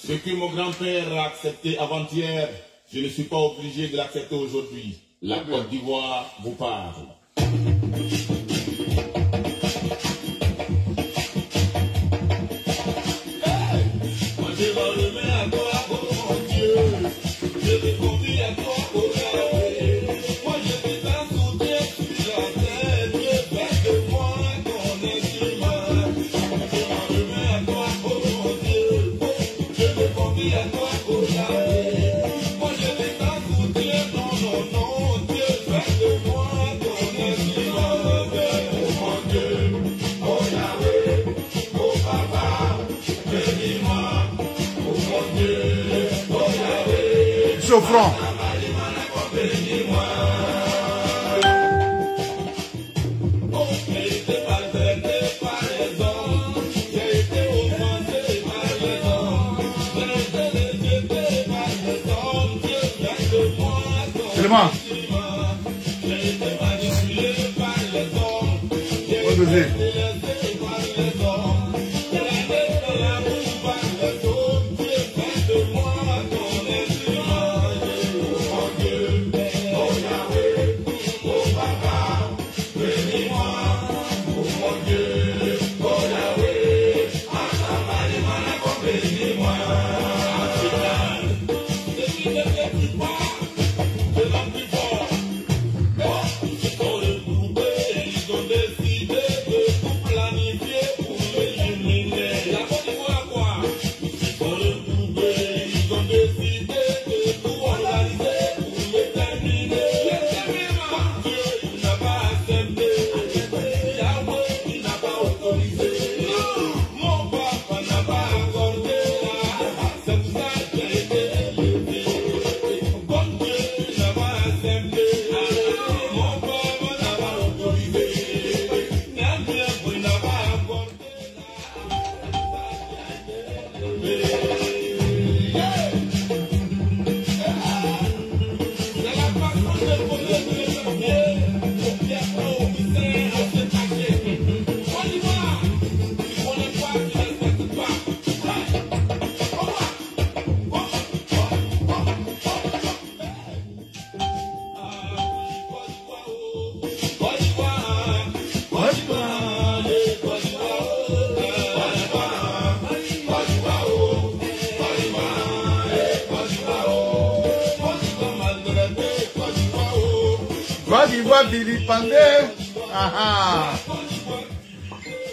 Ce que mon grand-père a accepté avant-hier, je ne suis pas obligé de l'accepter aujourd'hui. La Côte d'Ivoire vous parle. Moi je me remets à toi, oh mon Dieu. Je me confie à toi, oh Yahweh. Moi je suis un soutien sur la terre. Dieu fait de moi ton instrument. Je me remets à toi, oh mon Dieu. Je me confie à toi, oh Yahweh. Moi je suis un soutien, non, non, non. Dieu fait de moi ton instrument. Oh mon Dieu, oh Yahweh, oh Papa, bénis-moi. Oh mon Dieu, oh Yahweh. Souffrant. Seulement.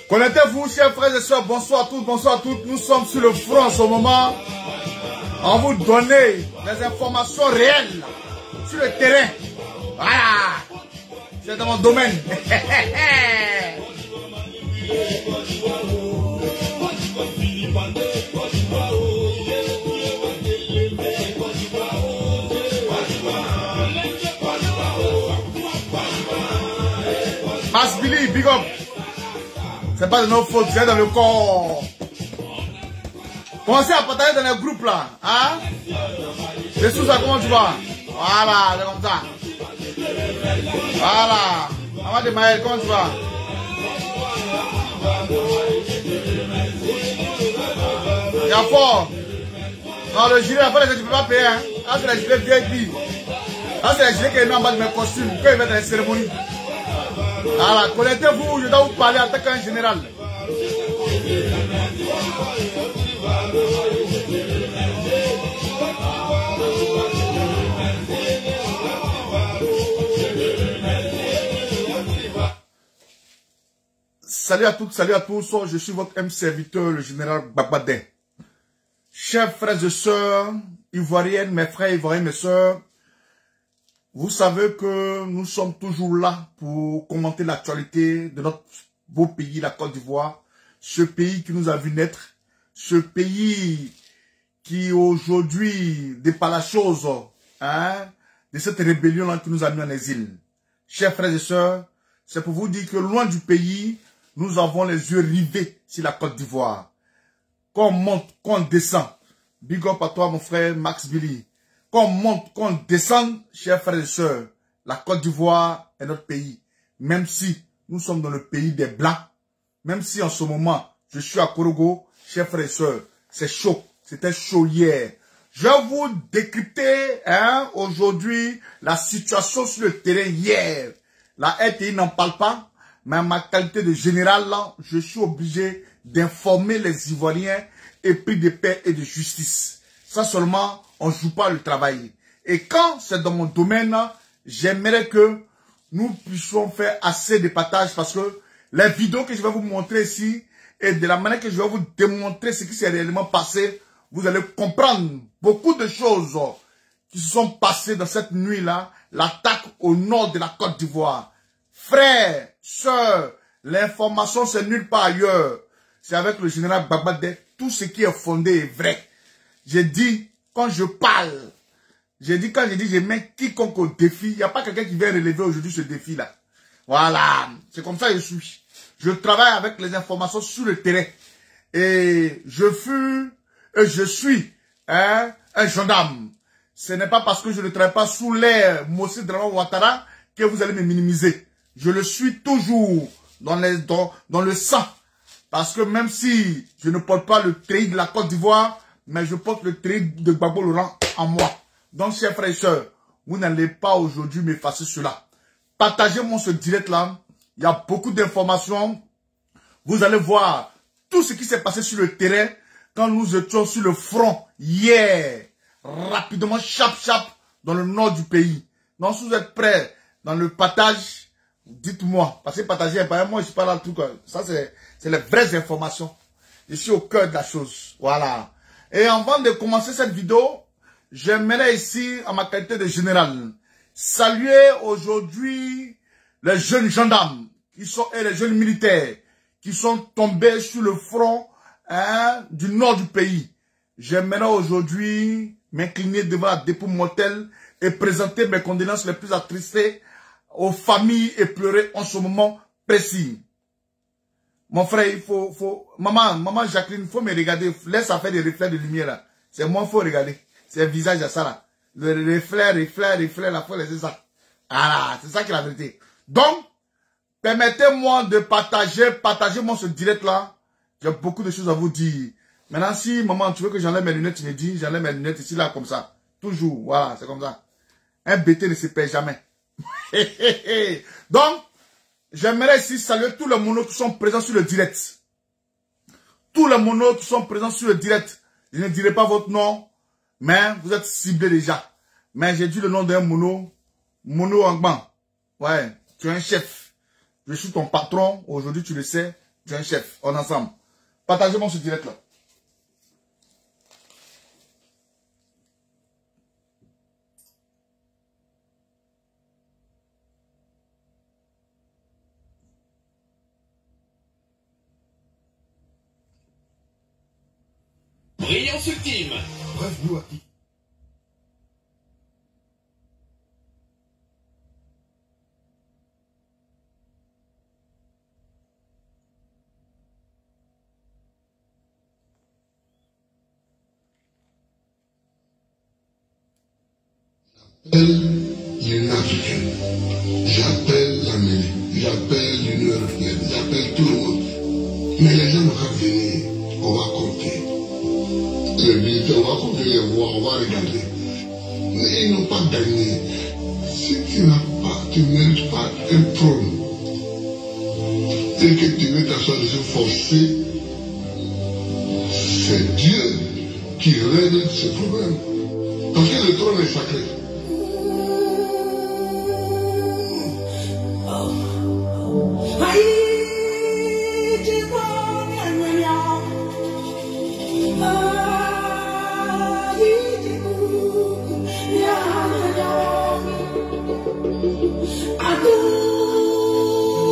Connectez-vous, chers frères et sœurs, bonsoir à tous, bonsoir à toutes. Nous sommes sur le front en ce moment. On vous donne les informations réelles sur le terrain. Voilà. C'est dans mon domaine. Mass Billy, big up. C'est pas de nos fautes, c'est dans le corps. Commencez à partager dans les groupes là. Hein? C'est sous ça, comment tu vas? Voilà, c'est comme ça. Voilà. Amad Maël, comment tu vas? Il y a fort. Non, le gilet, après, tu ne peux pas payer. Hein? Ah, c'est le gilet VIP. Ah, c'est le gilet qui est mis en bas de mes costumes. Quand il va dans les cérémonies. Voilà, connectez-vous, je dois vous parler en tant qu'un général. Salut à toutes, salut à tous, je suis votre M serviteur, le général Babadin. Chers frères et sœurs ivoiriennes, mes frères ivoiriens, mes sœurs, vous savez que nous sommes toujours là pour commenter l'actualité de notre beau pays, la Côte d'Ivoire. Ce pays qui nous a vu naître, ce pays qui aujourd'hui dépasse la chose, hein, de cette rébellion-là qui nous a mis en exil. Chers frères et sœurs, c'est pour vous dire que loin du pays, nous avons les yeux rivés sur la Côte d'Ivoire. Qu'on monte, qu'on descend. Big up à toi, mon frère Max Billy. Qu'on monte, qu'on descende, chers frères et sœurs. La Côte d'Ivoire est notre pays. Même si nous sommes dans le pays des Blancs, même si en ce moment, je suis à Korogo, chers frères et sœurs, c'est chaud. C'était chaud hier. Je vais vous décrypter aujourd'hui la situation sur le terrain hier. La RTI n'en parle pas, mais en ma qualité de général, là, je suis obligé d'informer les Ivoiriens épris de paix et de justice. Ça seulement, on ne joue pas le travail. Et quand c'est dans mon domaine, j'aimerais que nous puissions faire assez de partage parce que les vidéos que je vais vous montrer ici et de la manière que je vais vous démontrer ce qui s'est réellement passé, vous allez comprendre beaucoup de choses qui se sont passées dans cette nuit-là, l'attaque au nord de la Côte d'Ivoire. Frères, sœurs, l'information c'est nulle part ailleurs. C'est avec le général Gbagba. Tout ce qui est fondé est vrai. J'ai dit, quand je parle, quand je dis, je mets quiconque au défi, il n'y a pas quelqu'un qui vient relever aujourd'hui ce défi-là. Voilà, c'est comme ça que je suis. Je travaille avec les informations sur le terrain. Et je suis un gendarme. Ce n'est pas parce que je ne travaille pas sous l'air Mossi Dramane Ouattara que vous allez me minimiser. Je le suis toujours dans le sang. Parce que même si je ne porte pas le treillis de la Côte d'Ivoire, mais je porte le treillis de Gbagbo Laurent en moi. Donc, chers frères et sœurs, vous n'allez pas aujourd'hui m'effacer cela. Partagez-moi ce direct-là. Il y a beaucoup d'informations. Vous allez voir tout ce qui s'est passé sur le terrain quand nous étions sur le front hier. Rapidement, chap, dans le nord du pays. Donc, si vous êtes prêts dans le partage, dites-moi. Parce que partager, moi, je parle tout. Ça, c'est les vraies informations. Je suis au cœur de la chose. Voilà. Et avant de commencer cette vidéo, j'aimerais ici, en ma qualité de général, saluer aujourd'hui les jeunes gendarmes et les jeunes militaires qui sont tombés sur le front du nord du pays. J'aimerais aujourd'hui m'incliner devant la dépôt mortelle et présenter mes condoléances les plus attristées aux familles éplorées en ce moment précis. Mon frère, il faut, maman Jacqueline, il faut me regarder, laisse ça faire des reflets de lumière là. C'est moi, il faut regarder. C'est le visage à ça là. Le reflet, la faut laisser ça. Ah, c'est ça qui est la vérité. Donc, permettez-moi de partagez-moi ce direct là. J'ai beaucoup de choses à vous dire. Maintenant, si maman, tu veux que j'enlève mes lunettes, tu me dis, j'enlève mes lunettes ici là comme ça. Toujours, voilà, c'est comme ça. Un BT ne se perd jamais. Donc, j'aimerais ici saluer tous les monos qui sont présents sur le direct. Tous les monos qui sont présents sur le direct. Je ne dirai pas votre nom, mais vous êtes ciblés déjà. Mais j'ai dit le nom d'un mono. Mono Angban. Ouais, tu es un chef. Je suis ton patron. Aujourd'hui, tu le sais. Tu es un chef. On est ensemble. Partagez-moi ce direct là. Brillance ultime. Bref, nous à qui? L'Union africaine, j'appelle l'Amérique, j'appelle l'Union européenne, j'appelle tout le monde. Mais les gens n'ont qu'à venir, on va compter. Les militaires, on va compter les voix, on va regarder. Mais ils n'ont pas gagné. Si tu n'as pas, tu ne mérites pas un trône. Et que tu veux t'asseoir de se forcer, c'est Dieu qui règle ce problème. Parce que le trône est sacré.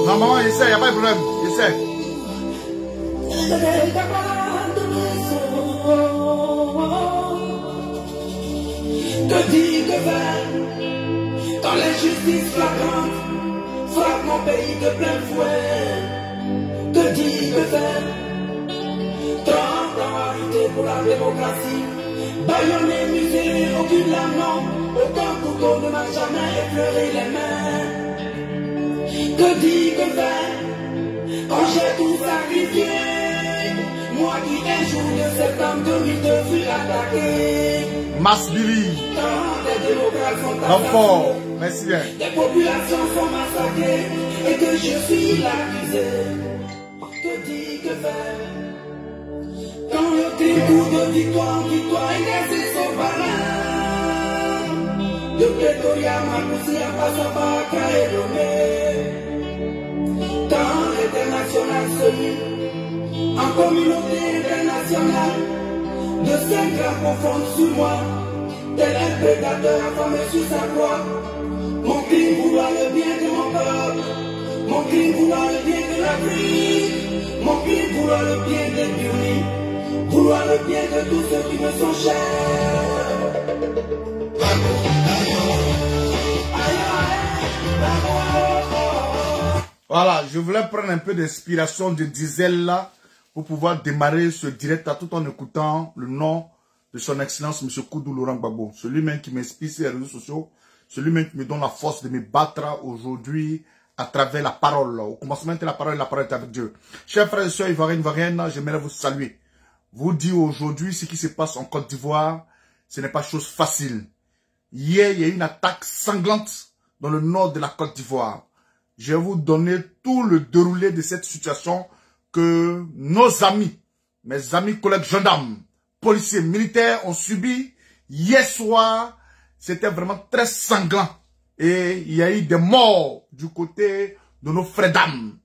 Non, maman, j'essaie, il n'y a pas de problème. J'essaie. Que dit que faire quand l'injustice flagrante frappe mon pays de plein fouet? Que dit que faire 30 ans à lutter pour la démocratie, bâillonné, muselé, aucune lame, non, aucun couteau ne m'a jamais effleuré les mains. Que dit que faire quand j'ai tout sacrifié? moi qui un jour de septembre 2002 fut attaqué. Masbili. Tant des démocrates sont L'enfant. assassinés. Merci bien. Des populations sont massacrées et que je suis l'accusé. Que dis, que faire? Quand le cri court de victoire en victoire et cassé son parrain. De Pretoria, Makoussi, à passant par Accra et Lomé. Quand l'international se lit en communauté internationale, de cinq grands confondent sur moi, tel un prédateur affamé sur sa proie. Mon crime vouloir le bien de mon peuple, mon crime vouloir le bien de l'Afrique, mon crime vouloir le bien des Burundi, vouloir le bien de tous ceux qui me sont chers. Voilà, je voulais prendre un peu d'inspiration de Diesel là pour pouvoir démarrer ce direct là, tout en écoutant le nom de son excellence M. Koudou Laurent Gbagbo. Celui-même qui m'inspire sur les réseaux sociaux, celui-même qui me donne la force de me battre aujourd'hui à travers la parole. Au commencement de la parole est avec Dieu. Chers frères et sœurs ivoiriennes, j'aimerais vous saluer. Vous dire aujourd'hui ce qui se passe en Côte d'Ivoire, ce n'est pas chose facile. Hier, il y a eu une attaque sanglante dans le nord de la Côte d'Ivoire. Je vais vous donner tout le déroulé de cette situation que nos amis, mes amis collègues gendarmes, policiers, militaires ont subi hier soir. C'était vraiment très sanglant. Et il y a eu des morts du côté de nos frères d'âme.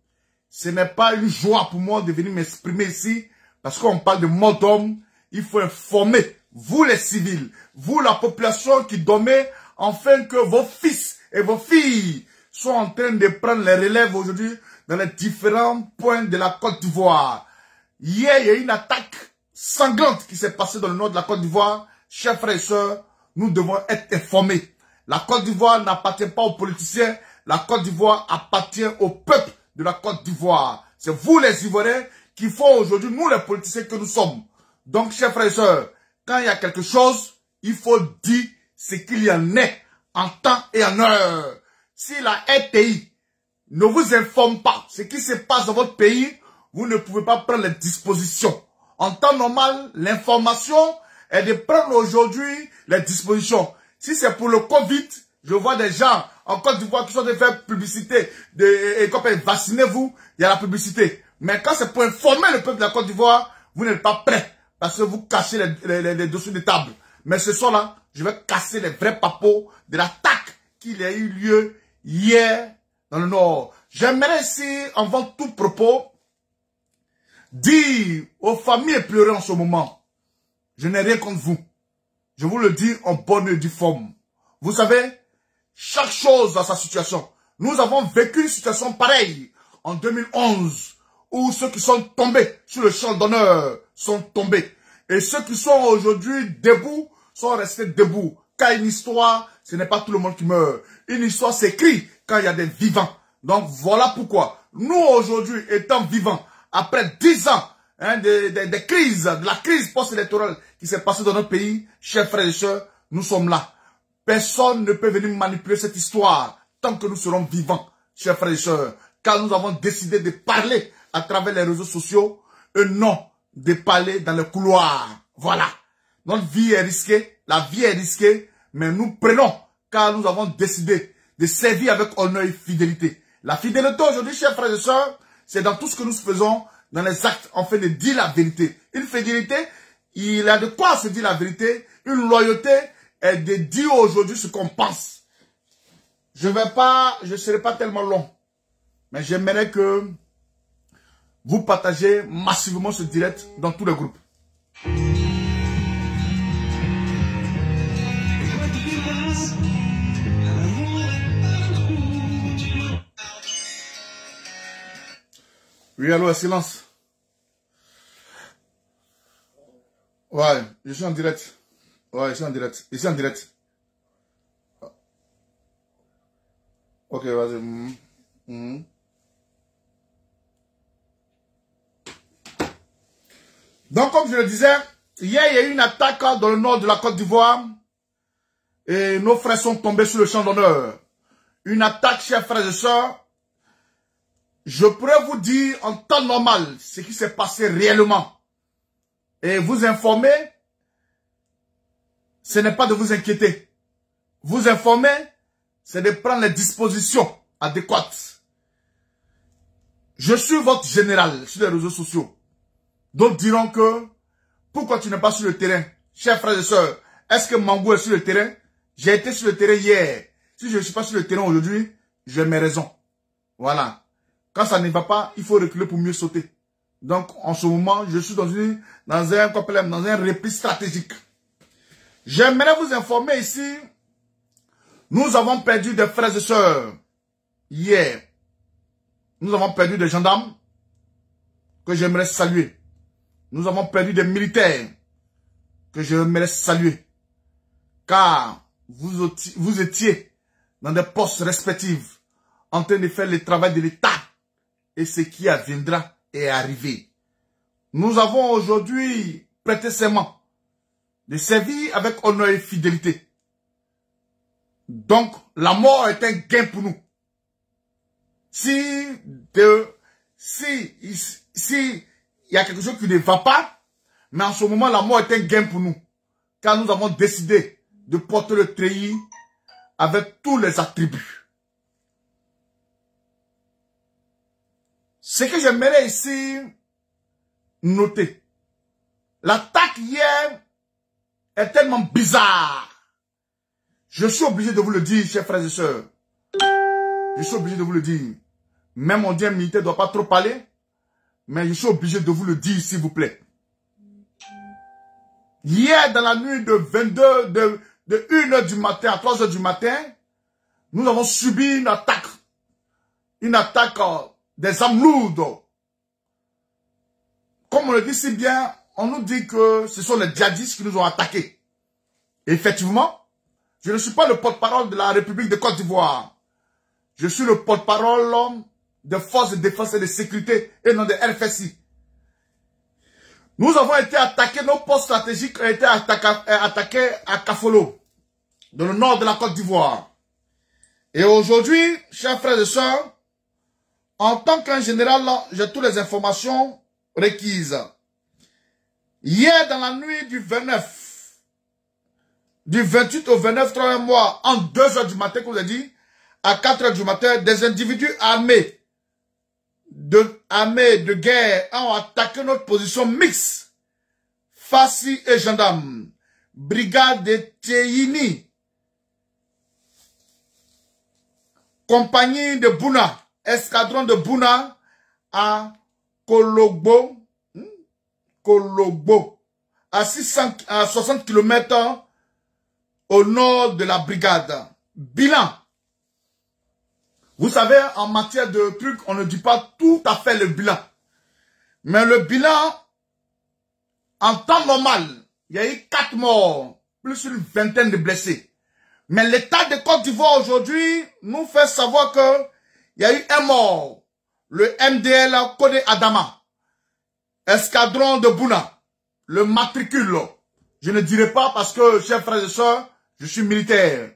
Ce n'est pas une joie pour moi de venir m'exprimer ici, parce qu'on parle de mort d'homme. Il faut informer, vous les civils, vous la population qui dormez, afin que vos fils et vos filles sont en train de prendre les relèves aujourd'hui dans les différents points de la Côte d'Ivoire. Hier, il y a eu une attaque sanglante qui s'est passée dans le nord de la Côte d'Ivoire. Chers frères et sœurs, nous devons être informés. La Côte d'Ivoire n'appartient pas aux politiciens. La Côte d'Ivoire appartient au peuple de la Côte d'Ivoire. C'est vous les Ivoiriens qui font aujourd'hui, nous les politiciens que nous sommes. Donc, chers frères et sœurs, quand il y a quelque chose, il faut dire ce qu'il y en est en temps et en heure. Si la RTI ne vous informe pas ce qui se passe dans votre pays, vous ne pouvez pas prendre les dispositions. En temps normal, l'information est de prendre aujourd'hui les dispositions. Si c'est pour le Covid, je vois des gens en Côte d'Ivoire qui sont en train de faire publicité, vaccinez-vous, il y a la publicité. Mais quand c'est pour informer le peuple de la Côte d'Ivoire, vous n'êtes pas prêts parce que vous cassez les dessous de table. Mais ce soir-là, je vais casser les vrais papeaux de l'attaque qu'il y a eu lieu hier dans le Nord. J'aimerais ici, avant tout propos, dire aux familles pleurées en ce moment, je n'ai rien contre vous. Je vous le dis en bonne et due forme. Vous savez, chaque chose a sa situation. Nous avons vécu une situation pareille en 2011, où ceux qui sont tombés sur le champ d'honneur sont tombés. Et ceux qui sont aujourd'hui debout sont restés debout. Car une histoire, ce n'est pas tout le monde qui meurt. Une histoire s'écrit quand il y a des vivants. Donc voilà pourquoi nous aujourd'hui étant vivants, après 10 ans des crises, de la crise post-électorale qui s'est passée dans notre pays, chers frères et sœurs, nous sommes là. Personne ne peut venir manipuler cette histoire tant que nous serons vivants, chers frères et sœurs. Car nous avons décidé de parler à travers les réseaux sociaux et non de parler dans le couloir. Voilà. Notre vie est risquée, la vie est risquée, mais nous prenons car nous avons décidé de servir avec honneur et fidélité. La fidélité aujourd'hui, chers frères et sœurs, c'est dans tout ce que nous faisons, dans les actes, en fait de dire la vérité. Une fidélité, il a de quoi se dire la vérité. Une loyauté est de dire aujourd'hui ce qu'on pense. Je ne serai pas tellement long, mais j'aimerais que vous partagez massivement ce direct dans tous les groupes. Oui, allô, silence. Ouais, je suis en direct. Ouais, je suis en direct. Je suis en direct. Ok, vas-y. Donc, comme je le disais, hier, il y a eu une attaque dans le nord de la Côte d'Ivoire. Et nos frères sont tombés sur le champ d'honneur. Une attaque, chers frères et sœurs. Je pourrais vous dire en temps normal ce qui s'est passé réellement. Et vous informer, ce n'est pas de vous inquiéter. Vous informer, c'est de prendre les dispositions adéquates. Je suis votre général sur les réseaux sociaux. D'autres diront que, pourquoi tu n'es pas sur le terrain? Chers frères et sœurs, est-ce que Mangou est sur le terrain? J'ai été sur le terrain hier. Si je ne suis pas sur le terrain aujourd'hui, j'ai mes raisons. Voilà. Quand ça ne va pas, il faut reculer pour mieux sauter. Donc, en ce moment, je suis dans un repli stratégique. J'aimerais vous informer ici, nous avons perdu des frères et sœurs hier. Nous avons perdu des gendarmes que j'aimerais saluer. Nous avons perdu des militaires que j'aimerais saluer. Car vous étiez dans des postes respectifs en train de faire le travail de l'État. Et ce qui adviendra est arrivé. Nous avons aujourd'hui prêté serment de servir avec honneur et fidélité. Donc, la mort est un gain pour nous. Si il y a quelque chose qui ne va pas, mais en ce moment, la mort est un gain pour nous. Car nous avons décidé de porter le treillis avec tous les attributs. Ce que j'aimerais ici noter, l'attaque hier est tellement bizarre. Je suis obligé de vous le dire, chers frères et sœurs. Je suis obligé de vous le dire. Même on dit un militaire ne doit pas trop parler, mais je suis obligé de vous le dire, s'il vous plaît. Hier, dans la nuit de 1h du matin à 3h du matin, nous avons subi une attaque. Une attaque des armes lourdes. Comme on le dit si bien, on nous dit que ce sont les djihadistes qui nous ont attaqués. Et effectivement, je ne suis pas le porte-parole de la République de Côte d'Ivoire. Je suis le porte-parole des forces de défense et de sécurité et non de RFSI. Nous avons été attaqués, nos postes stratégiques ont été attaqués à Kafolo, dans le nord de la Côte d'Ivoire. Et aujourd'hui, chers frères et sœurs, en tant qu'un général, j'ai toutes les informations requises. Hier, dans la nuit du 28 au 29, 3 mois, en 2h du matin, comme je l'ai dit, à 4h du matin, des individus armés de guerre ont attaqué notre position mixte. Fassi et gendarmes, brigade de Théini, compagnie de Bouna, escadron de Bouna à Kologbo, à 60 km au nord de la brigade. Bilan. Vous savez, en matière de trucs, on ne dit pas tout à fait le bilan. Mais le bilan, en temps normal, il y a eu 4 morts, plus une vingtaine de blessés. Mais l'État de Côte d'Ivoire aujourd'hui nous fait savoir que il y a eu un mort. Le MDL Kodé Adama, escadron de Bouna, le matricule. Je ne dirai pas parce que, chers frères et sœurs, je suis militaire.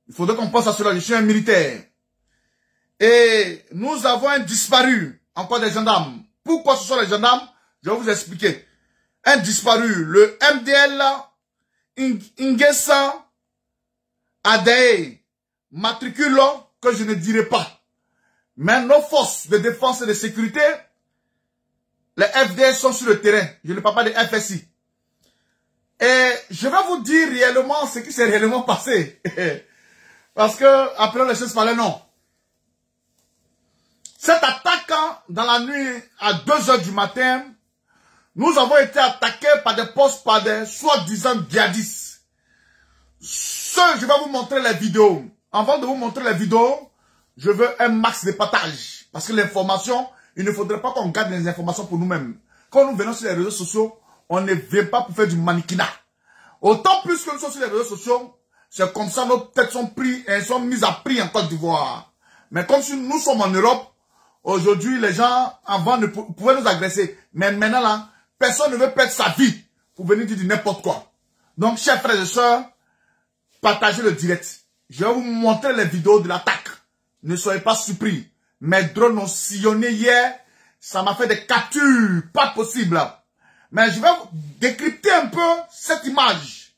Il faudrait qu'on pense à cela, je suis un militaire. Et nous avons un disparu, encore des gendarmes. Pourquoi ce sont les gendarmes? Je vais vous expliquer. Un disparu, le MDL Ingessa Adae, matricule que je ne dirai pas. Mais nos forces de défense et de sécurité, les FDS sont sur le terrain. Je ne parle pas des FSI. Et je vais vous dire réellement ce qui s'est réellement passé. Parce que, après les choses parlaient, non. Cette attaque, dans la nuit, à 2h du matin, nous avons été attaqués par des postes, par des soi-disant djihadistes. Je vais vous montrer les vidéos. Avant de vous montrer les vidéos, je veux un max de partage. Parce que l'information, il ne faudrait pas qu'on garde les informations pour nous-mêmes. Quand nous venons sur les réseaux sociaux, on ne vient pas pour faire du mannequinat. Autant plus que nous sommes sur les réseaux sociaux, c'est comme ça nos têtes sont prises et sont mises à prix en Côte d'Ivoire. Mais comme si nous sommes en Europe, aujourd'hui les gens avant pouvaient nous agresser. Mais maintenant là, personne ne veut perdre sa vie pour venir dire n'importe quoi. Donc chers frères et sœurs, partagez le direct. Je vais vous montrer les vidéos de l'attaque. Ne soyez pas surpris. Mes drones ont sillonné hier. Ça m'a fait des captures. Pas possible. Mais je vais vous décrypter un peu cette image.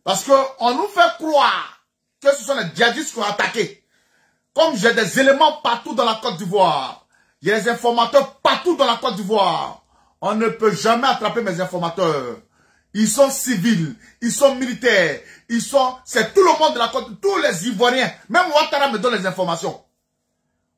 Parce qu'on nous fait croire que ce sont les djihadistes qui ont attaqué. Comme j'ai des éléments partout dans la Côte d'Ivoire, il y a des informateurs partout dans la Côte d'Ivoire, on ne peut jamais attraper mes informateurs. Ils sont civils, ils sont militaires, c'est tout le monde de la Côte, tous les Ivoiriens. Même Ouattara me donne les informations.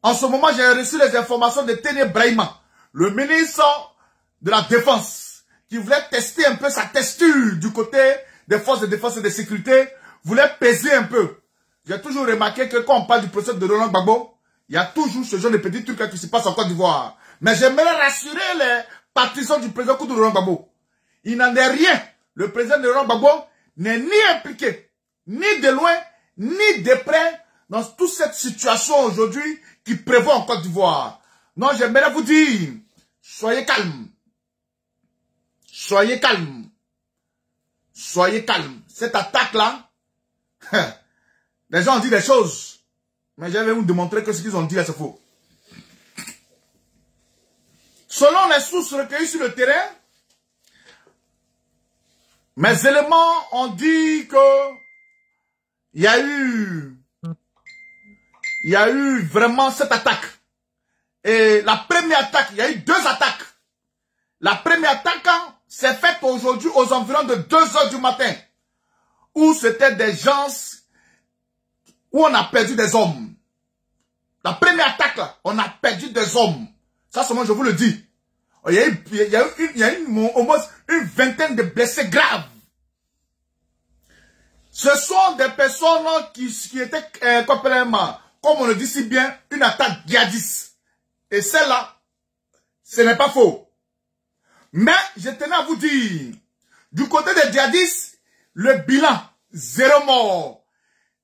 En ce moment, j'ai reçu les informations de Téné Brahima, le ministre de la Défense, qui voulait tester un peu sa texture du côté des forces de défense et de sécurité, voulait peser un peu. J'ai toujours remarqué que quand on parle du procès de Laurent Gbagbo, il y a toujours ce genre de petits trucs qui se passent en Côte d'Ivoire. Mais j'aimerais rassurer les partisans du président Koudou Laurent Gbagbo. Il n'en est rien. Le président de Laurent Gbagbo n'est ni impliqué, ni de loin, ni de près, dans toute cette situation aujourd'hui qui prévaut en Côte d'Ivoire. Non, j'aimerais vous dire, soyez calme. Soyez calme. Soyez calme. Cette attaque-là, les gens ont dit des choses. Mais je vais vous démontrer que ce qu'ils ont dit là, c'est faux. Selon les sources recueillies sur le terrain, mes éléments ont dit que il y a eu vraiment cette attaque. Et la première attaque, il y a eu deux attaques. La première attaque s'est faite aujourd'hui aux environs de 2 h du matin. Où c'était des gens, où on a perdu des hommes. La première attaque là, on a perdu des hommes. Ça seulement je vous le dis. Il y a eu au moins une vingtaine de blessés graves. Ce sont des personnes qui étaient, comme on le dit si bien, une attaque djihadiste. Et celle-là, ce n'est pas faux. Mais je tenais à vous dire, du côté des djihadistes, le bilan, 0 mort.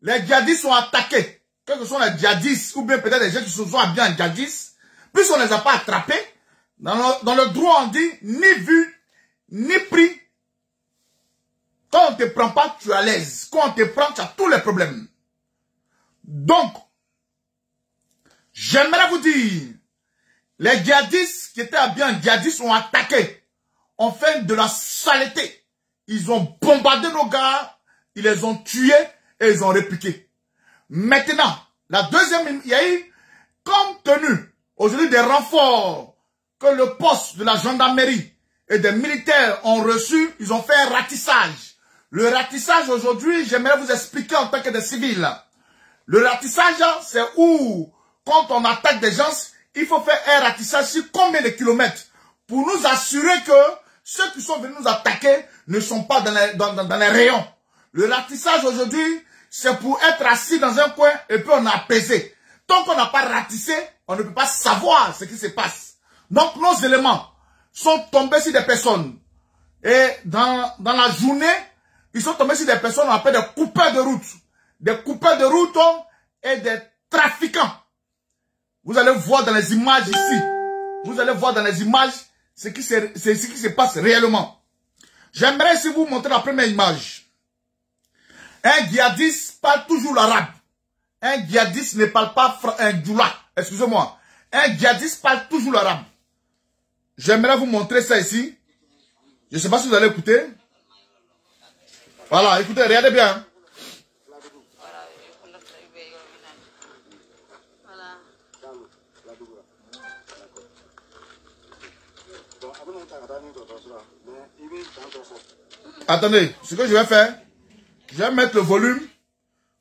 Les djihadistes sont attaqués. Que ce sont les djihadistes, ou bien peut-être les gens qui se sont habillés en djihadistes, puisqu'on ne les a pas attrapés, dans le droit on dit, ni vu, ni pris. Quand on ne te prend pas, tu es à l'aise. Quand on te prend, tu as tous les problèmes. Donc, j'aimerais vous dire, les djihadistes qui étaient habillés en djihadistes ont attaqué, ont fait de la saleté. Ils ont bombardé nos gars, ils les ont tués et ils ont répliqué. Maintenant, la deuxième, il y a eu, comme tenu, aujourd'hui des renforts que le poste de la gendarmerie et des militaires ont reçu, ils ont fait un ratissage. Le ratissage aujourd'hui, j'aimerais vous expliquer en tant que des civils. Le ratissage, c'est où, quand on attaque des gens, il faut faire un ratissage sur combien de kilomètres pour nous assurer que ceux qui sont venus nous attaquer ne sont pas dans les rayons. Le ratissage aujourd'hui, c'est pour être assis dans un coin et puis on a apaisé. Tant qu'on n'a pas ratissé, on ne peut pas savoir ce qui se passe. Donc nos éléments sont tombés sur des personnes. Et dans la journée, ils sont tombés sur des personnes, on appelle des coupeurs de route. Des coupeurs de route et des trafiquants. Vous allez voir dans les images ici. Vous allez voir dans les images ce qui se passe réellement. J'aimerais ici vous montrer la première image. Un djihadiste parle toujours l'arabe. Un djihadiste ne parle pas un djoula. Excusez-moi. Un djihadiste parle toujours l'arabe. J'aimerais vous montrer ça ici. Je ne sais pas si vous allez écouter. Voilà, écoutez, regardez bien. Attendez, ce que je vais faire, je vais mettre le volume.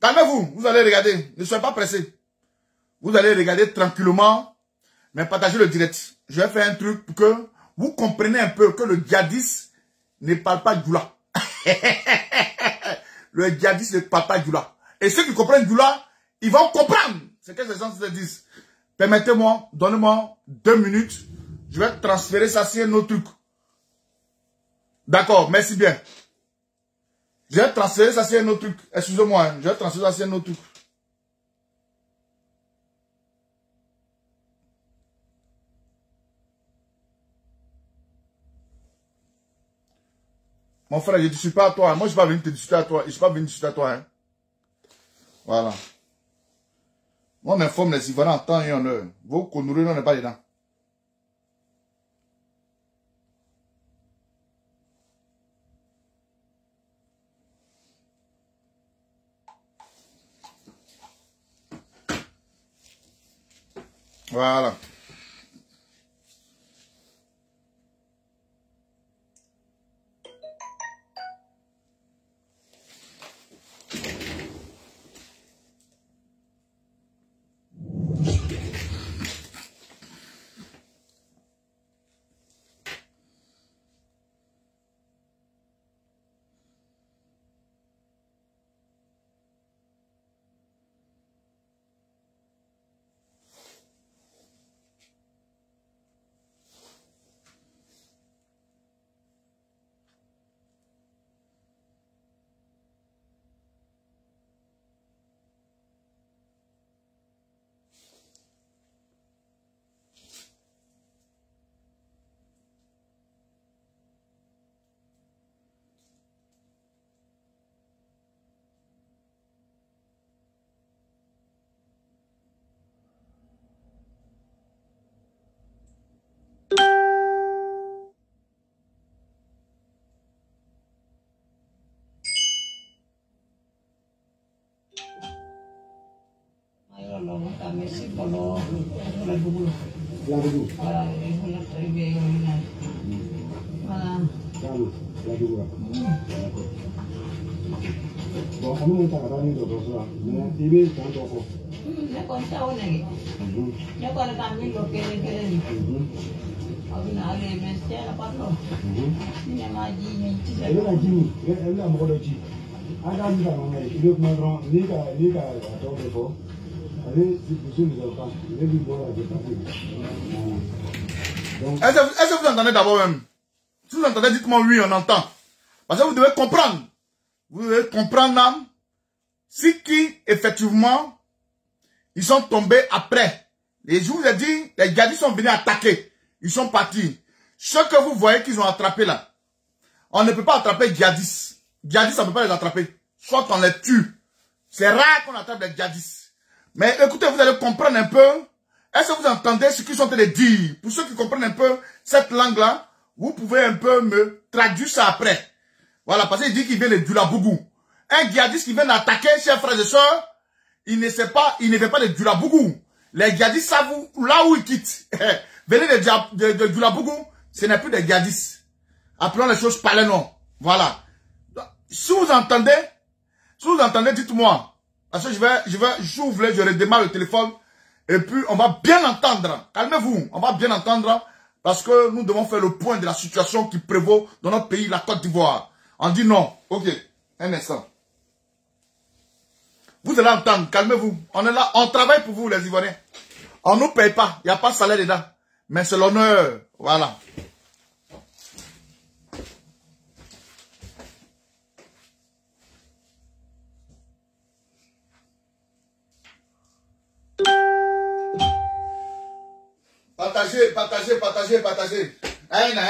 Calmez-vous, vous allez regarder. Ne soyez pas pressés. Vous allez regarder tranquillement, mais partagez le direct. Je vais faire un truc pour que vous compreniez un peu que le djihadiste ne parle pas djoula. Le djihadiste ne parle pas djoula. Et ceux qui comprennent djoula, ils vont comprendre ce que ces gens se disent. Permettez-moi, donnez-moi 2 minutes. Je vais transférer ça sur un autre truc. D'accord, merci bien. Je vais transférer ça sur un autre truc. Excusez-moi, je vais transférer ça sur un autre truc. Mon frère, je ne suis pas à toi. Moi, je ne suis pas venu te discuter à toi. Je ne suis pas venu discuter à toi. Hein. Voilà. On informe les Ivoiriens en temps et en heure. Vos conneries, on n'est pas dedans. Voilà. Merci pour la boule. Voilà, il faut la trier. Voilà. Bon, on est en train de faire ça, mais il est en train de faire ça. C'est comme ça, on est. Il y a pas de temps, il y a on a les messieurs, la parole. Il y a ma dit, elle a dit, elle a mort de qui. Adam, il est maintenant, il a attendre fort. Allez, si vous êtes pas, il est bon à Est-ce que vous entendez d'abord même? Si vous entendez, dites-moi oui, on entend. Parce que vous devez comprendre. Vous devez comprendre, là, si qui, effectivement, ils sont tombés après. Et je vous ai dit, les djihadistes sont venus attaquer. Ils sont partis. Ce que vous voyez qu'ils ont attrapé là, on ne peut pas attraper djihadistes. Djihadistes, on ne peut pas les attraper. Soit on les tue. C'est rare qu'on attrape les djihadistes. Mais écoutez, vous allez comprendre un peu. Est-ce que vous entendez ce qu'ils sont en train de dire? Pour ceux qui comprennent un peu cette langue-là, vous pouvez un peu me traduire ça après. Voilà, parce qu'il dit qu'il vient de Djoulabougou. Un djihadiste qui vient d'attaquer, chers frères et sœurs, il ne sait pas, il ne vient pas de Djoulabougou. Les djihadistes savent là où ils quittent. Venez de Djoulabougou, ce n'est plus des djihadistes. Appelons les choses par les noms. Voilà. Si vous entendez, dites-moi. Parce que j'ouvre, je redémarre le téléphone. Et puis, on va bien entendre. Calmez-vous, on va bien entendre. Parce que nous devons faire le point de la situation qui prévaut dans notre pays, la Côte d'Ivoire. On dit non. Ok, un instant. Vous allez entendre, calmez-vous. On est là, on travaille pour vous, les Ivoiriens. On ne nous paye pas, il n'y a pas de salaire dedans. Mais c'est l'honneur. Voilà. Partagez, partagez, partagez, partagez. Aïna.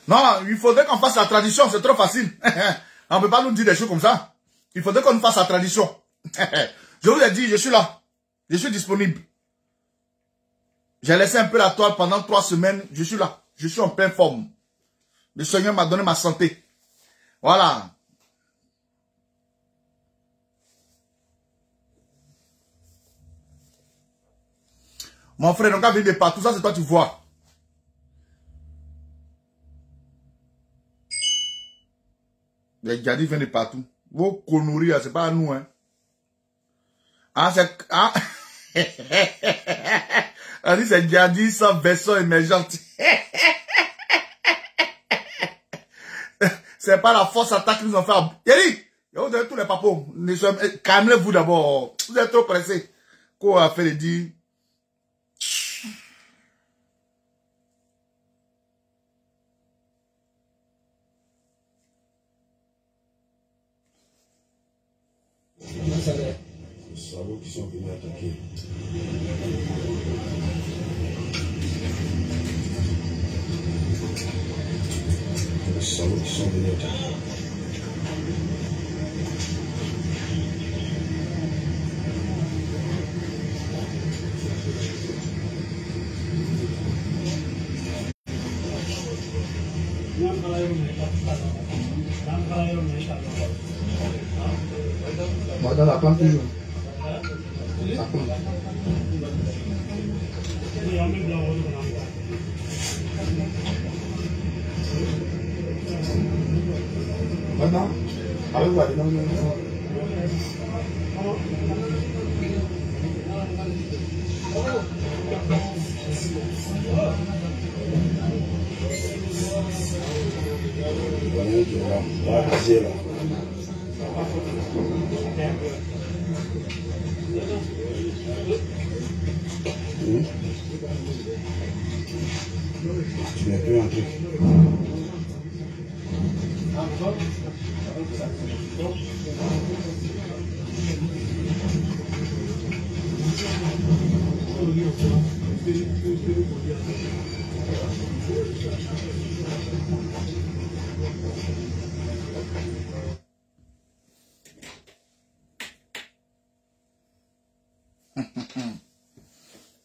Non, il faudrait qu'on fasse la tradition, c'est trop facile. On ne peut pas nous dire des choses comme ça. Il faudrait qu'on fasse la tradition. Je vous ai dit, je suis là. Je suis disponible. J'ai laissé un peu la toile pendant 3 semaines. Je suis là. Je suis en pleine forme. Le Seigneur m'a donné ma santé. Voilà. Mon frère, donc, vient de partout. Ça, c'est toi, tu vois. Les djihadistes viennent de partout. Vos conneries, c'est pas à nous, hein. Ah, c'est... Ah. On dit c'est djihadistes sans version émergente. C'est pas la force attaque qu'ils nous ont fait. Yéli, vous avez tous les papos. Calmez-vous d'abord. Vous êtes trop pressés. Quoi a fait le dire? Les salauds qui sont venus attaquer. Les salauds qui sont venus attaquer. Dans la plante toujours. Ça compte. Maintenant, avec la dénomination. Tu n'es plus un truc.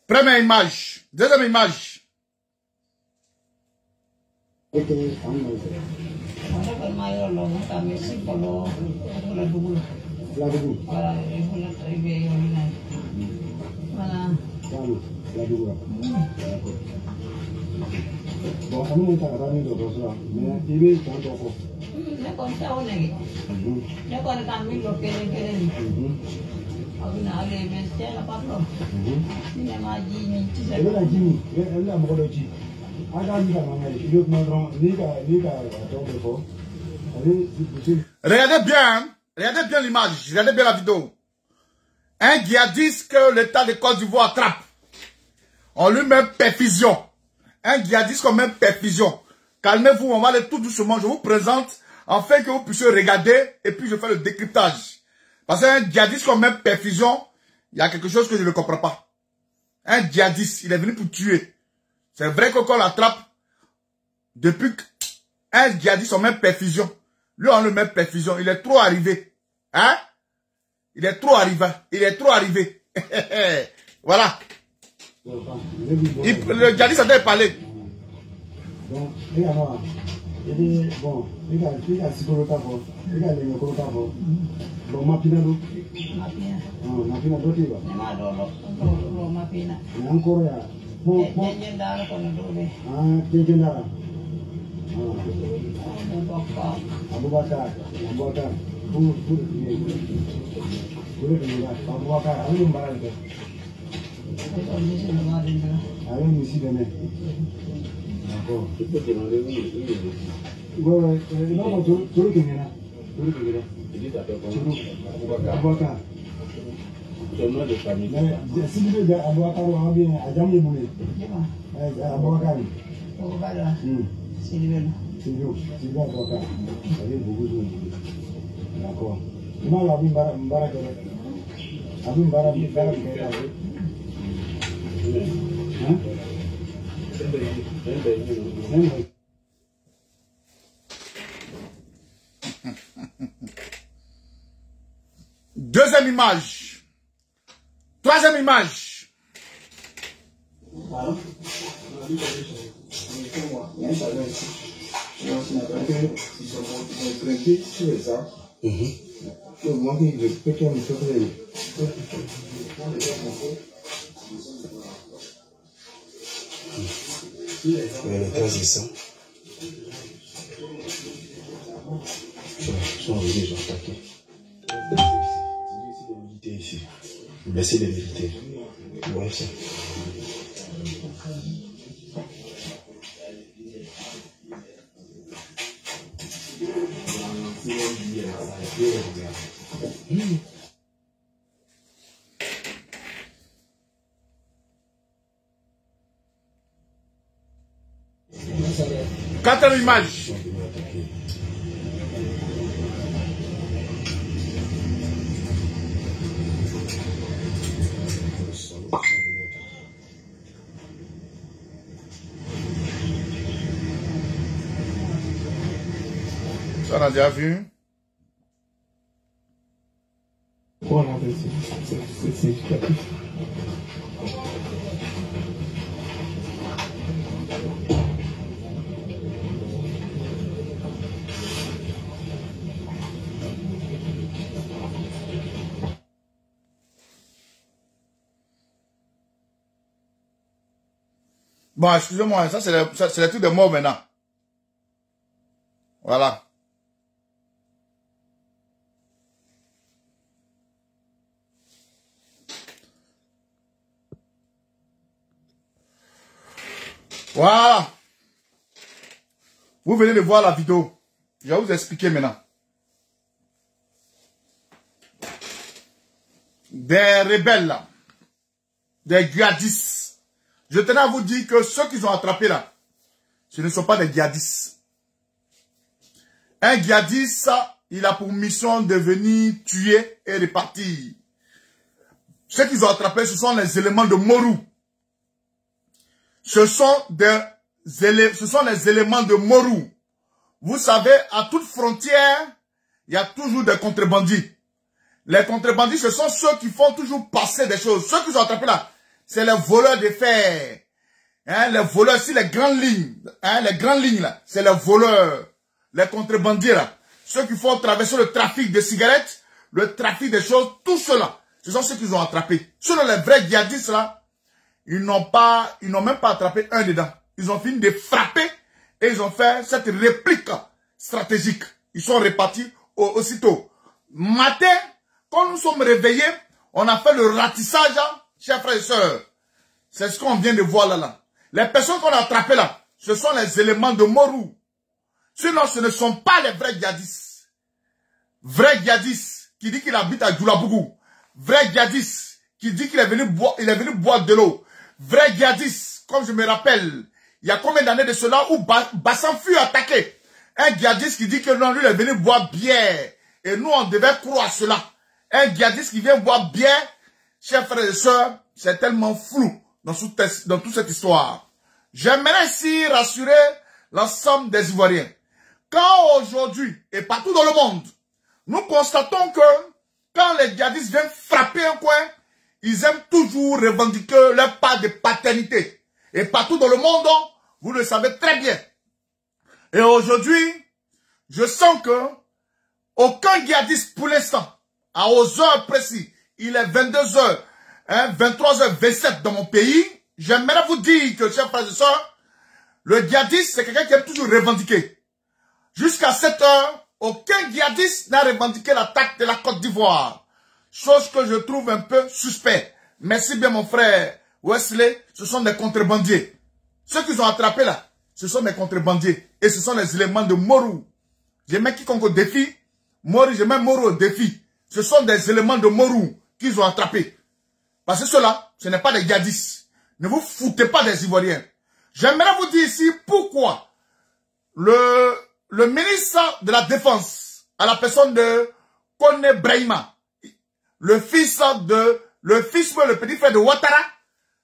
Première image. Deuxième image. Bon, on est en train de faire ça, mais il est en train Regardez bien, regardez bien l'image, regardez bien la vidéo. Un djihadiste que l'État de Côte d'Ivoire attrape. On lui met perfusion. Un djihadiste qu'on met perfusion. Calmez-vous, on va aller tout doucement. Je vous présente afin que vous puissiez regarder et puis je fais le décryptage. Parce qu'un djihadiste qu'on met perfusion, il y a quelque chose que je ne comprends pas. Un djihadiste, il est venu pour tuer. C'est vrai que quand on l'attrape, depuis qu'un djihadiste on met perfusion, lui on le met perfusion, il est trop arrivé. Hein? Il est trop arrivé. Il est trop arrivé. Voilà. Le djihadiste a parlé. Donc, regarde-moi. Il dit, bon, regarde, si tu veux pas voir, regarde les micros pas voir. Bon, ma pina d'eau. Ma pina d'eau, tu vois. Mais encore, il y a. Bon, Djendara. Abubakar. Abubakar, allez, m'barrer. Allez, ici, demain. D'accord. Tu peux demander oui. Ouais, non, tu le connais là. Abubakar. Ton nom de famille. Si tu veux Abubakar, on va bien à Djamé Boulé. Abubakar. C'est Abubakar. Ça veut beaucoup de choses. D'accord. Comment la vie m'barre hein? Deuxième image. Troisième image. Les traces de sang sont venus, ils ont attaqué. Ici. Baisser les vérités. Ouais, ça. Quatrième image. Ça, on a déjà vu. Quoi, on a fait? C'est significatif. Bon, excusez-moi, ça c'est le truc de mort maintenant. Voilà. Voilà. Vous venez de voir la vidéo. Je vais vous expliquer maintenant. Des rebelles là. Des djihadistes. Je tenais à vous dire que ceux qu'ils ont attrapés là, ce ne sont pas des djihadistes. Un djihadiste, il a pour mission de venir tuer et repartir. Ceux qu'ils ont attrapés, ce sont les éléments de Morou. Ce sont les éléments de Morou. Vous savez, à toute frontière, il y a toujours des contrebandiers. Les contrebandiers, ce sont ceux qui font toujours passer des choses. Ceux qui sont attrapés là, c'est les voleurs de fer. Hein, les voleurs, si les grandes lignes, hein, les grandes lignes là, c'est les voleurs, les contrebandiers là. Ceux qui font traverser le trafic de cigarettes, le trafic des choses, tout cela, ce sont ceux qu'ils ont attrapés. Selon les vrais djihadistes là, ils n'ont même pas attrapé un dedans. Ils ont fini de frapper et ils ont fait cette réplique stratégique. Ils sont repartis aussitôt. Matin, quand nous sommes réveillés, on a fait le ratissage, chers frères et sœurs. C'est ce qu'on vient de voir là. Les personnes qu'on a attrapées là, ce sont les éléments de Morou. Sinon, ce ne sont pas les vrais djihadistes. Vrai djihadiste qui dit qu'il habite à Djoulabougou. Vrai djihadiste qui dit qu'il est venu boire de l'eau. Vrai djihadiste, comme je me rappelle, il y a combien d'années de cela où Bassam fut attaqué. Un djihadiste qui dit que non, lui, il est venu boire bière. Et nous, on devait croire cela. Un djihadiste qui vient boire bière, chers frères et sœurs, c'est tellement flou dans toute cette histoire. J'aimerais ici rassurer l'ensemble des Ivoiriens. Quand aujourd'hui, et partout dans le monde, nous constatons que quand les djihadistes viennent frapper un coin, ils aiment toujours revendiquer leur part de paternité. Et partout dans le monde, vous le savez très bien. Et aujourd'hui, je sens que aucun djihadiste pour l'instant, aux heures précises, il est 22h, 23h27 dans mon pays, j'aimerais vous dire que, chers frères et sœurs, le djihadiste, c'est quelqu'un qui aime toujours revendiquer. Jusqu'à 7h, aucun djihadiste n'a revendiqué l'attaque de la Côte d'Ivoire. Chose que je trouve un peu suspect. Merci bien mon frère Wesley, ce sont des contrebandiers. Ceux qu'ils ont attrapés là, ce sont des contrebandiers. Et ce sont les éléments de Morou. Je mets quiconque au défi. Je mets Morou au défi. Ce sont des éléments de Morou qu'ils ont attrapés. Parce que ceux-là, ce n'est pas des djihadistes. Ne vous foutez pas des Ivoiriens. J'aimerais vous dire ici pourquoi le ministre de la Défense, à la personne de Kone Brahima, le petit frère de Ouattara,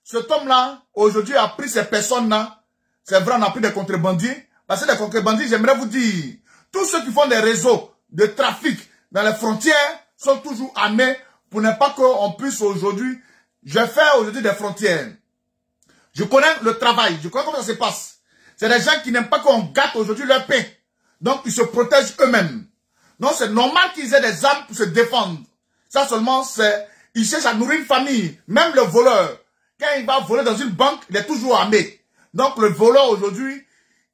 cet homme-là, aujourd'hui, a pris ces personnes-là. C'est vrai, on a pris des contrebandiers. Parce que les contrebandiers, j'aimerais vous dire, tous ceux qui font des réseaux de trafic dans les frontières sont toujours armés pour ne pas qu'on puisse aujourd'hui, je fais aujourd'hui des frontières. Je connais le travail, je connais comment ça se passe. C'est des gens qui n'aiment pas qu'on gâte aujourd'hui leur pain. Donc, ils se protègent eux-mêmes. Donc, c'est normal qu'ils aient des armes pour se défendre. Ça seulement, c'est, ils cherchent à nourrir une famille. Même le voleur, quand il va voler dans une banque, il est toujours armé. Donc, le voleur aujourd'hui,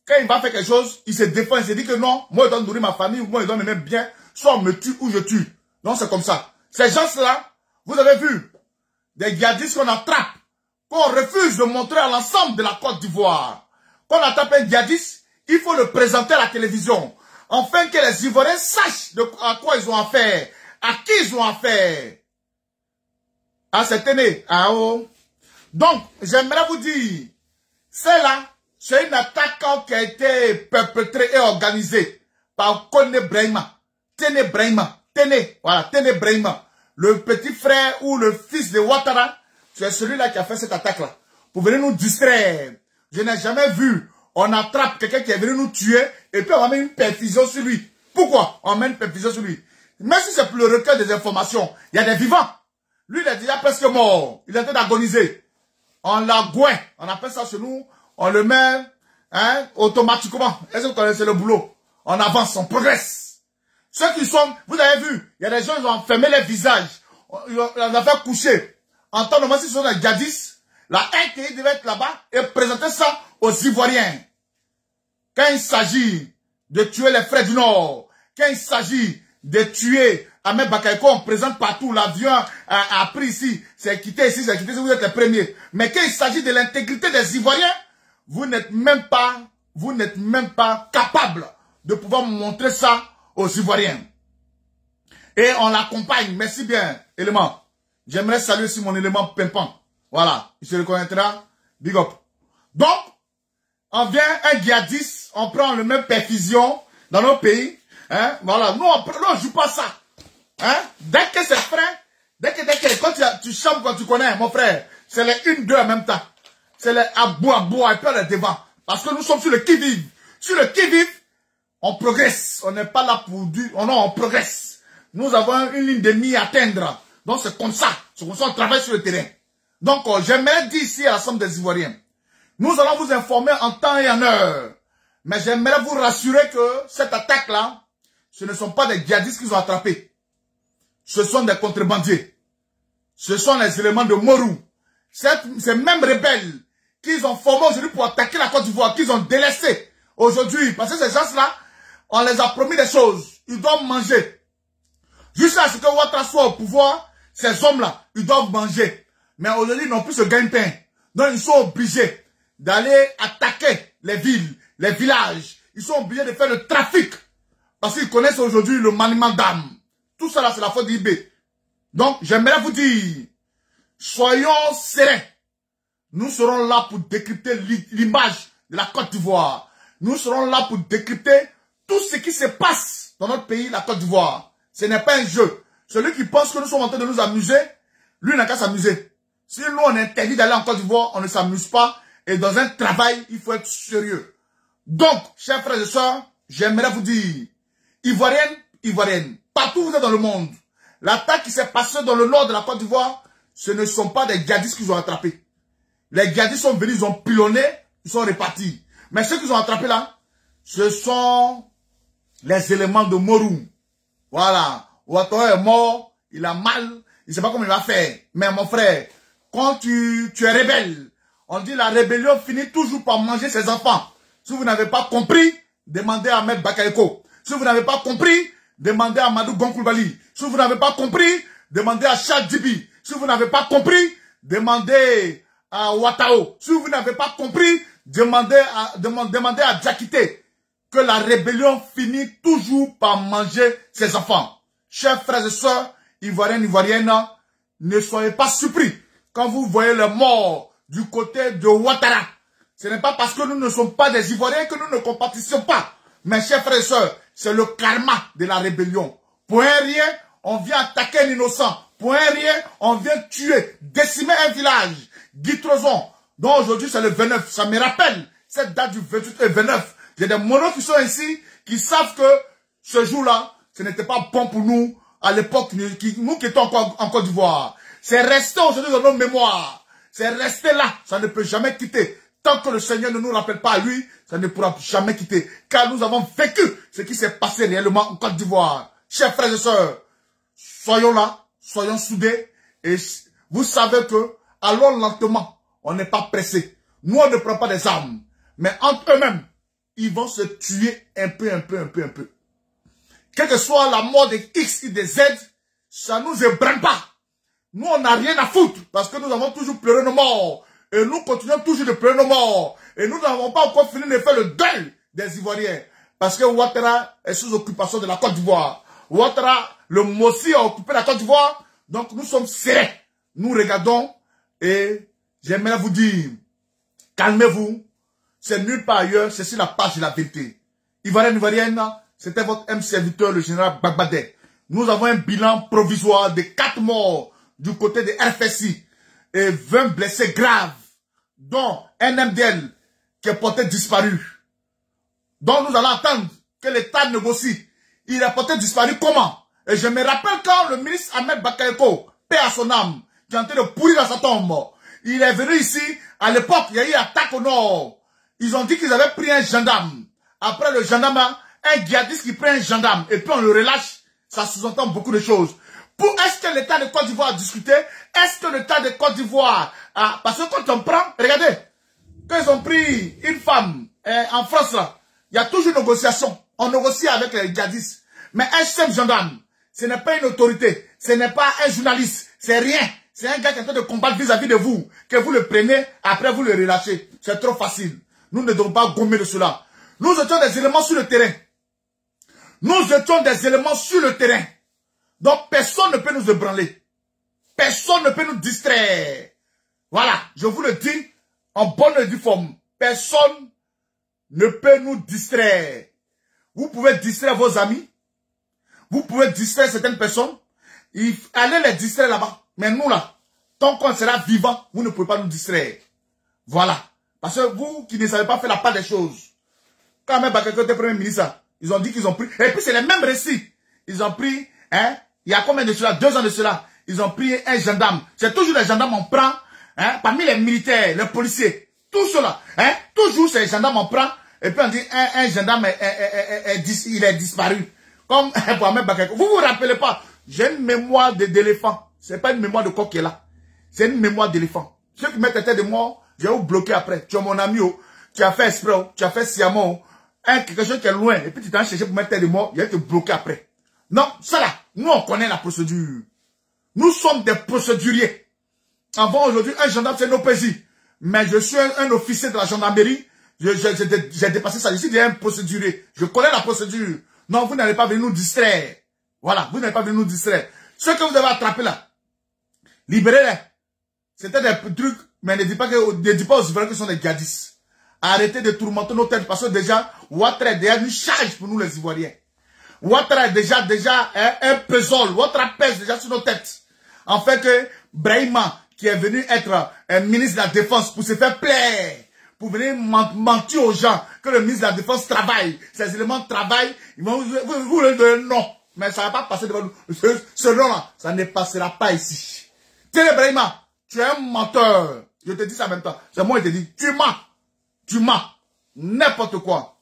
quand il va faire quelque chose, il se défend, il se dit que non, moi, je dois nourrir ma famille, ou moi, je dois m'aimer bien, soit on me tue ou je tue. Donc, c'est comme ça. Ces gens-là, vous avez vu, des djihadistes qu'on attrape, qu'on refuse de montrer à l'ensemble de la Côte d'Ivoire. Qu'on attrape un djihadiste, il faut le présenter à la télévision, afin que les Ivoiriens sachent à quoi ils ont affaire, à qui ils ont affaire. Ah, c'est né. Ah, oh. Donc, j'aimerais vous dire, c'est une attaque qui a été perpétrée et organisée par Kone Brahima. Tene Brahima. Voilà, Tene Brahima. Le petit frère ou le fils de Ouattara, c'est celui-là qui a fait cette attaque-là. Pour venir nous distraire. Je n'ai jamais vu, on attrape quelqu'un qui est venu nous tuer et puis on met une perfusion sur lui. Pourquoi on met une perfusion sur lui? Même si c'est pour le recueil des informations, il y a des vivants. Lui, il est déjà presque mort. Il est en train d'agoniser. On l'a gouin. On appelle ça chez nous. On le met automatiquement. Est-ce que vous connaissez le boulot? On avance, on progresse. Ceux qui sont, vous avez vu, il y a des gens qui ont enfermé les visages. On les a fait coucher. En temps normal, si ce sont des djihadistes, La RTI devait être là-bas et présenter ça aux Ivoiriens. Quand il s'agit de tuer les frères du Nord, quand il s'agit de tuer Ahmed Bakayoko, on présente partout, l'avion a pris ici, c'est quitté ici, c'est quitté ici, vous êtes les premiers. Mais quand il s'agit de l'intégrité des Ivoiriens, vous n'êtes même pas capable de pouvoir montrer ça aux Ivoiriens. Et on l'accompagne, merci bien, élément. J'aimerais saluer aussi mon élément pimpant. Voilà, il se reconnaîtra, big up. Donc, on vient un djihadiste, on prend le même perfusion dans nos pays. Hein, voilà, nous on joue pas ça. Hein, dès que c'est frais, dès que quand tu chantes, quand tu connais, mon frère, c'est les 1-2 en même temps. C'est les abou et puis les devant. Parce que nous sommes sur le qui-vive. Sur le qui-vive, on progresse. On n'est pas là pour du... Oh non, on progresse. Nous avons une ligne de mire à atteindre. Donc c'est comme ça. C'est comme ça qu'on travaille sur le terrain. Donc j'aimerais dire ici à l'Assemblée des Ivoiriens, nous allons vous informer en temps et en heure. Mais j'aimerais vous rassurer que cette attaque-là, ce ne sont pas des djihadistes qu'ils ont attrapés. Ce sont des contrebandiers. Ce sont les éléments de Morou. Ces mêmes rebelles qu'ils ont formés aujourd'hui pour attaquer la Côte d'Ivoire, qu'ils ont délaissés aujourd'hui. Parce que ces gens-là, on les a promis des choses. Ils doivent manger. Jusqu'à ce que Ouattara soit au pouvoir, ces hommes-là, ils doivent manger. Mais aujourd'hui, ils n'ont plus ce gagne-pain. Donc, ils sont obligés d'aller attaquer les villes, les villages. Ils sont obligés de faire le trafic. Parce qu'ils connaissent aujourd'hui le maniement d'âme. Tout ça là, c'est la faute d'IB. Donc, j'aimerais vous dire, soyons sereins. Nous serons là pour décrypter l'image de la Côte d'Ivoire. Nous serons là pour décrypter tout ce qui se passe dans notre pays, la Côte d'Ivoire. Ce n'est pas un jeu. Celui qui pense que nous sommes en train de nous amuser, lui n'a qu'à s'amuser. Si nous, on interdit d'aller en Côte d'Ivoire, on ne s'amuse pas. Et dans un travail, il faut être sérieux. Donc, chers frères et sœurs, j'aimerais vous dire, Ivoiriennes, partout où vous êtes dans le monde, l'attaque qui s'est passée dans le nord de la Côte d'Ivoire, ce ne sont pas des djihadistes qu'ils ont attrapés. Les djihadistes sont venus, ils ont pilonné, ils sont repartis. Mais ceux qu'ils ont attrapés là, ce sont les éléments de Morou. Voilà. Ouattara est mort, il a mal, il ne sait pas comment il va faire. Mais mon frère, quand tu es rebelle, on dit la rébellion finit toujours par manger ses enfants. Si vous n'avez pas compris, demandez à Ahmed Bakayoko. Si vous n'avez pas compris, demandez à Madou Gonkoulibaly. Si vous n'avez pas compris, demandez à Chad Dibi. Si vous n'avez pas compris, demandez à Ouattao. Si vous n'avez pas compris, demandez à Diakité. Que la rébellion finit toujours par manger ses enfants. Chers frères et sœurs, Ivoiriennes, ne soyez pas surpris quand vous voyez les morts du côté de Ouattara. Ce n'est pas parce que nous ne sommes pas des Ivoiriens que nous ne compatissons pas. Mais chers frères et sœurs, c'est le karma de la rébellion. Pour un rien, on vient attaquer un innocent. Pour un rien, on vient tuer, décimer un village. Guitrozon, dont aujourd'hui c'est le 29. Ça me rappelle cette date du 28 et 29. J'ai des monos qui sont ici, qui savent que ce jour-là, ce n'était pas bon pour nous, à l'époque, nous qui étions encore en Côte d'Ivoire. C'est resté aujourd'hui dans nos mémoires. C'est resté là, ça ne peut jamais quitter. Tant que le Seigneur ne nous rappelle pas à lui, ça ne pourra jamais quitter. Car nous avons vécu ce qui s'est passé réellement en Côte d'Ivoire. Chers frères et sœurs, soyons là, soyons soudés. Et vous savez que, allons lentement, on n'est pas pressé. Nous, on ne prend pas des armes. Mais entre eux-mêmes, ils vont se tuer un peu. Quelle que soit la mort des X et des Z, ça nous ébranle pas. Nous, on n'a rien à foutre parce que nous avons toujours pleuré nos morts. Et nous continuons toujours de pleurer nos morts. Et nous n'avons pas encore fini de faire le deuil des Ivoiriens. Parce que Ouattara est sous occupation de la Côte d'Ivoire. Ouattara, le Mossi a occupé la Côte d'Ivoire. Donc nous sommes serrés. Nous regardons et j'aimerais vous dire, calmez-vous. C'est nulle part ailleurs, c'est sur la page de la vérité. Ivoirienne, c'était votre M-serviteur, le général Bagbadé. Nous avons un bilan provisoire de 4 morts du côté de RFSI et 20 blessés graves, dont un MDL qui est porté disparu. Donc nous allons attendre que l'État négocie. Il est porté disparu comment? Et je me rappelle quand le ministre Ahmed Bakayoko, paix à son âme, qui est en train de pourrir dans sa tombe, il est venu ici, à l'époque, il y a eu attaque au nord. Ils ont dit qu'ils avaient pris un gendarme. Après le gendarme, un djihadiste qui prend un gendarme et puis on le relâche, ça sous-entend beaucoup de choses. Est-ce que l'État de Côte d'Ivoire a discuté? Est-ce que l'État de Côte d'Ivoire a... Parce que quand on prend, regardez, quand ils ont pris une femme en France, là, il y a toujours une négociation. On négocie avec les djihadistes. Mais un chef gendarme, ce n'est pas une autorité, ce n'est pas un journaliste, c'est rien. C'est un gars qui est en train de combattre vis-à-vis de vous, que vous le prenez, après vous le relâchez. C'est trop facile. Nous ne devons pas gommer de cela. Nous étions des éléments sur le terrain. Nous étions des éléments sur le terrain. Donc personne ne peut nous ébranler. Personne ne peut nous distraire. Voilà, je vous le dis en bonne et due forme. Personne ne peut nous distraire. Vous pouvez distraire vos amis. Vous pouvez distraire certaines personnes. Allez les distraire là-bas. Mais nous là, tant qu'on sera vivant, vous ne pouvez pas nous distraire. Voilà. Parce que vous qui ne savez pas faire la part des choses. Quand même, quelqu'un était premier ministre, ils ont dit qu'ils ont pris. Et puis c'est les mêmes récits. Ils ont pris, hein, il y a combien de cela? 2 ans de cela. Ils ont pris un gendarme. C'est toujours les gendarmes on prend, hein, parmi les militaires, les policiers. Tout cela, hein, toujours c'est les gendarmes on prend. Et puis on dit un gendarme il est disparu. Comme vous vous rappelez pas, j'ai une mémoire d'éléphant. C'est pas une mémoire de coq qui est là. C'est une mémoire d'éléphant. Ceux qui mettent la tête de moi, je vais vous bloquer après. Tu es mon ami, oh. Tu as fait exprès, oh. Tu as fait sciemment. Oh. Quelque chose qui est loin. Et puis tu t'en cherché pour mettre la tête de moi, je vais te bloquer après. Non, ça là, nous on connaît la procédure. Nous sommes des procéduriers. Avant aujourd'hui, un gendarme c'est nos pays. Mais je suis un officier de la gendarmerie. J'ai dépassé ça. Je suis un procédurier. Je connais la procédure. Non, vous n'allez pas venir nous distraire. Voilà, vous n'allez pas venir nous distraire. Ceux que vous avez attrapés là, libérez-les. C'était des trucs, mais ne dites pas aux Ivoiriens que ce sont des djihadistes. Arrêtez de tourmenter nos têtes parce que déjà, Ouattara est déjà une charge pour nous les Ivoiriens. Ouattara est déjà un pesol. Ouattara pèse déjà sur nos têtes. En fait que Brahima, qui est venu être un ministre de la Défense pour se faire plaire, pour venir mentir aux gens que le ministre de la Défense travaille. Ces éléments travaillent, ils vont vous leur donner non. Mais ça ne va pas passer devant nous. Ce nom-là, ça ne passera pas ici. Tiens, Brahima, tu es un menteur. Je te dis ça en même temps. C'est moi qui te dis, tu mens. Tu mens. N'importe quoi.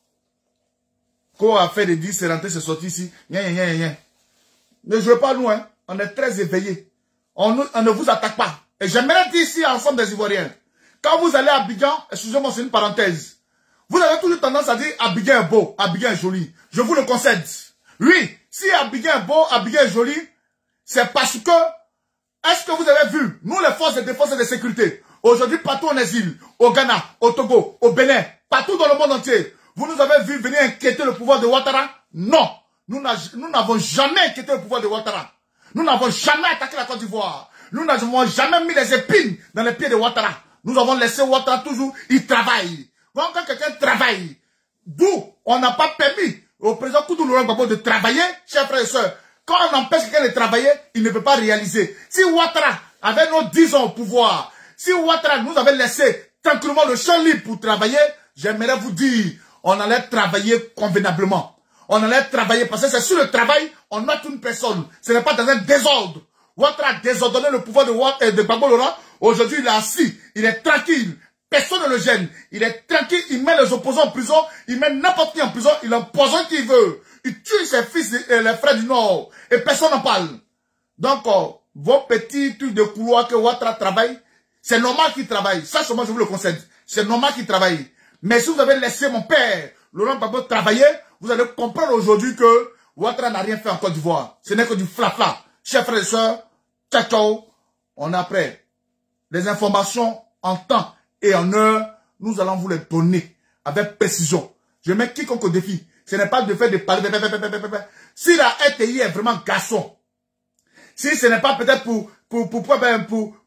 Qu'on a fait des 10, c'est rentré, c'est sorti ici. Ne jouez pas nous, hein. On est très éveillés. On ne vous attaque pas. Et j'aimerais dire ici, ensemble des Ivoiriens, quand vous allez à Abidjan, excusez-moi, c'est une parenthèse. Vous avez toujours tendance à dire Abidjan est beau, Abidjan est joli. Je vous le concède. Oui, si Abidjan est beau, Abidjan est joli, c'est parce que, est-ce que vous avez vu, nous les forces de défense et de sécurité, aujourd'hui partout en exil, au Ghana, au Togo, au Bénin, partout dans le monde entier, vous nous avez vu venir inquiéter le pouvoir de Ouattara? Non, nous n'avons jamais inquiété le pouvoir de Ouattara. Nous n'avons jamais attaqué la Côte d'Ivoire. Nous n'avons jamais mis les épines dans les pieds de Ouattara. Nous avons laissé Ouattara toujours, il travaille. Quand quelqu'un travaille, d'où on n'a pas permis au président Koudou Laurent Gbagbo de travailler, chers frères et sœurs. Quand on empêche quelqu'un de travailler, il ne peut pas réaliser. Si Ouattara avait nos 10 ans au pouvoir, si Ouattara nous avait laissé tranquillement le champ libre pour travailler, j'aimerais vous dire, on allait travailler convenablement. On allait travailler parce que c'est sur le travail, on note une personne. Ce n'est pas dans un désordre. Ouattara a désordonné le pouvoir de Gbagbo Laurent. Aujourd'hui, il est assis, il est tranquille. Personne ne le gêne. Il est tranquille, il met les opposants en prison, il met n'importe qui en prison, il empoisonne qui veut. Il tue ses fils et les frères du Nord. Et personne n'en parle. Donc, vos petits trucs de couloir que Ouattara travaille, c'est normal qu'il travaille. Ça, moi, je vous le concède. C'est normal qu'il travaille. Mais si vous avez laissé mon père, Laurent Gbagbo, travailler, vous allez comprendre aujourd'hui que Ouattara n'a rien fait en Côte d'Ivoire. Ce n'est que du flafla. Chers frères et sœurs, ciao, ciao. On est prêt. Les informations en temps et en heure, nous allons vous les donner avec précision. Je mets quiconque au défi. Ce n'est pas de faire des parler. Si la RTI est vraiment garçon, si ce n'est pas peut-être pour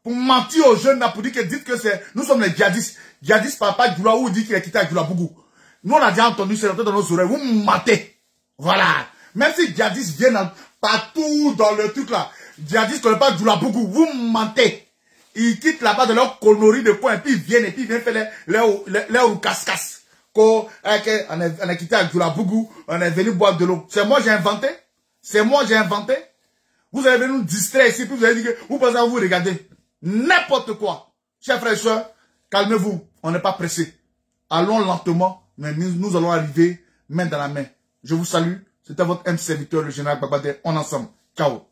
mentir aux jeunes, pour dire que dites que c'est, nous sommes les djihadistes. Djihadistes, papa Djoula, ou dit qu'il a quitté Djoula Bougou. Nous, on a déjà entendu, c'est rentré dans nos oreilles. Vous mentez. Voilà. Même si djihadistes viennent partout dans le truc là, djihadistes ne connaissent pas Djoula Bougou, vous mentez. Ils quittent là-bas de leur connerie de coin et puis ils viennent faire leur casse-casse. On a quitté avec Djoula Bougou, on est venu boire de l'eau. C'est moi j'ai inventé. C'est moi j'ai inventé. Vous allez venir nous distraire ici, puis vous allez dire que vous pensez à vous regarder. N'importe quoi. Chers frères et sœurs, calmez-vous. On n'est pas pressé. Allons lentement, mais nous allons arriver main dans la main. Je vous salue. C'était votre M serviteur, le général Gbagba Der. On est ensemble. Ciao.